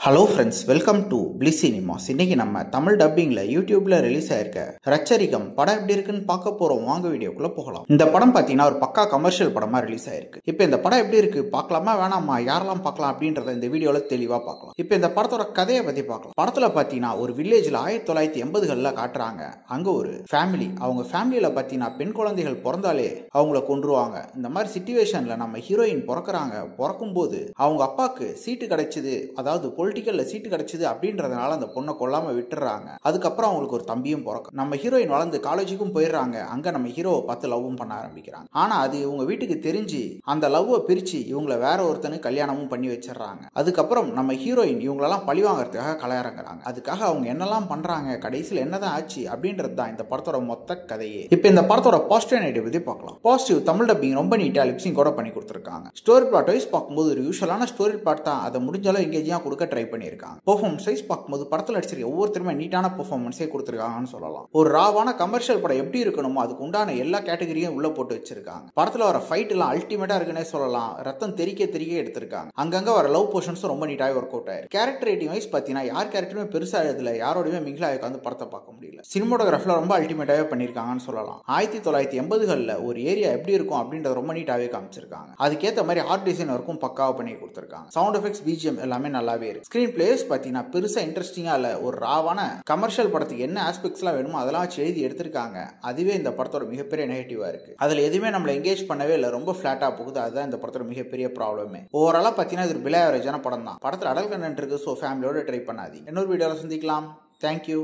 Hello friends, welcome to bliss cinemas. இன்னைக்கு நம்ம தமிழ் டப்பிங்ல யூடியூப்ல ரிலீஸ் ஆயிருக்க ரச்சரிகம் படம் எப்படி இருக்குன்னு பார்க்க போறோம். வாங்க வீடியோக்குள்ள போகலாம். இந்த படம் பாத்தீங்கன்னா ஒரு பக்கா கமர்ஷியல் படமா ரிலீஸ் ஆயிருக்கு. இப்போ இந்த படம் எப்படி இருக்கு, பார்க்கலாமா வேணாமா, யாரெல்லாம் பார்க்கலாம் அப்படின்றத இந்த வீடியோல தெளிவா பார்க்கலாம். இப்போ இந்த படத்தோட கதையை பத்தி பார்க்கலாம். படத்துல பாத்தீங்கன்னா ஒரு வில்லேஜ்ல 1980கள்ல காட்டுறாங்க. அங்க ஒரு ஃபேமிலி, அவங்க ஃபேமிலியில பாத்தீங்கன்னா பெண் குழந்தைகள் பிறந்தாலே அவங்கள கொன்றுவாங்க. இந்த மாதிரி சிச்சுவேஷன்ல நம்ம ஹீரோயின் பிறக்குறாங்க. பிறக்கும் போது அவங்க அப்பாக்கு சீட்டு கிடைச்சது, அதாவது பொலிட்டிக்கல்ல சீட்டு கிடைச்சது அப்படின்றதுனால அந்த பொண்ணை கொல்லாம விட்டுறாங்க. அதுக்கப்புறம் அவங்களுக்கு ஒரு தம்பியும் பிறக்கும். நம்ம ஹீரோயின் வளர்ந்து காலேஜுக்கும் போயிடுறாங்க. அங்க நம்ம ஹீரோவை பார்த்து லவ்வும் பண்ண ஆரம்பிக்கிறாங்க. ஆனா அது இவங்க வீட்டுக்கு தெரிஞ்சு அந்த லவ்வை பிரிச்சு இவங்களை வேற ஒருத்தனுக்கு கல்யாணமும் பண்ணி வச்சிடறாங்க. அதுக்கப்புறம் நம்ம ஹீரோயின் இவங்களெல்லாம் பழி வாங்கறதுக்காக கலையறங்குறாங்க. அதுக்காக அவங்க என்னெல்லாம் பண்றாங்க, கடைசியில் என்னதான் ஆச்சு அப்படின்றது தான் இந்த படத்தோட மொத்த கதையே. இப்போ இந்த படத்தோட பாசிட்டிவ் நெகட்டிவ் பத்தி பார்க்கலாம். பாசிட்டிவ், தமிழ் டப்பிங் ரொம்ப நீட்டா லிப்சிங் கூட பண்ணி கொடுத்துருக்காங்க. ஸ்டோரி பிளாட் வைஸ் பார்க்கும்போது ஒரு யூஷுவலான ஸ்டோரி பிளாட் தான். அதை முடிஞ்சாலும் எங்கேஜியா கொடுக்க ட்ரை பண்ணியிருக்காங்க. பெர்ஃபார்மன்ஸ் வைஸ் பார்க்கும்போது படத்தில் நடிச்சிருக்க ஒவ்வொருத்தருமே நீட்டான பெர்ஃபார்மன்ஸே கொடுத்துருக்காங்கன்னு சொல்லலாம். ஒரு ராவான கமர்ஷியல் படம் எப்படி இருக்கணுமோ அதுக்கு உண்டான எல்லா கேட்டகரியும் உள்ள போட்டு வச்சிருக்காங்க. படத்தில் வர ஃபைட் எல்லாம் அல்டிமேட்டா இருக்குன்னே சொல்லலாம். ரத்தம் தெறிக்க எடுத்திருக்காங்க. அங்கங்க வர லவ் போர்ஷன்ஸும் ரொம்ப நீட்டாக ஒர்க் அவுட் ஆயிருக்கு. கேரக்டர் ரேட்டிங் வைஸ் பார்த்தீங்கன்னா யார் கேரக்டருமே பெருசா எழுதல, யாரோடய மிங்கிலா உட்காந்து படத்தை பார்க்க முடியல. சினிமோட்டோகிராஃபில் ரொம்ப அல்டிமேட்டாவே பண்ணியிருக்காங்கன்னு சொல்லலாம். 1980கள்ல ஒரு ஏரியா எப்படி இருக்கும் அப்படின்றத ரொம்ப நீட்டாவே காமிச்சிருக்காங்க. அதுக்கேற்ற மாதிரி ஆர்ட் டிசைன் ஒர்க்கும் பக்காவா பண்ணி கொடுத்துருக்காங்க. சவுண்ட் எஃபெக்ட்ஸ், பிஜிஎம் எல்லாமே நல்லாவே இருக்கு. ஸ்கிரீன் பிளேஸ் பார்த்தீங்கன்னா பெருசா இன்ட்ரெஸ்டிங்கா இல்ல. ஒரு ராவான கமர்ஷியல் படத்துக்கு என்ன ஆஸ்பெக்ட்ஸ்லாம் வேணுமோ அதெல்லாம் வச்சு எழுதி எடுத்திருக்காங்க. அதுவே இந்த படத்தோட மிகப்பெரிய நெகட்டிவா இருக்கு. அதுல எதுவுமே நம்மள எங்கேஜ் பண்ணவே இல்லை, ரொம்ப ஃபிளாட்டா போகுது. அதுதான் இந்த படத்தோட மிகப்பெரிய ப்ராப்ளமே. ஓவராலா பார்த்தீங்கன்னா இது ஒரு பிலோ ஆவரேஜான படம் தான். படத்தில் அடல் கண்டென்ட் இருக்கு, ஸோ ஃபேமிலியோட ட்ரை பண்ணாதீங்க. இன்னொரு வீடியோவில் சந்திக்கலாம். தேங்க்யூ.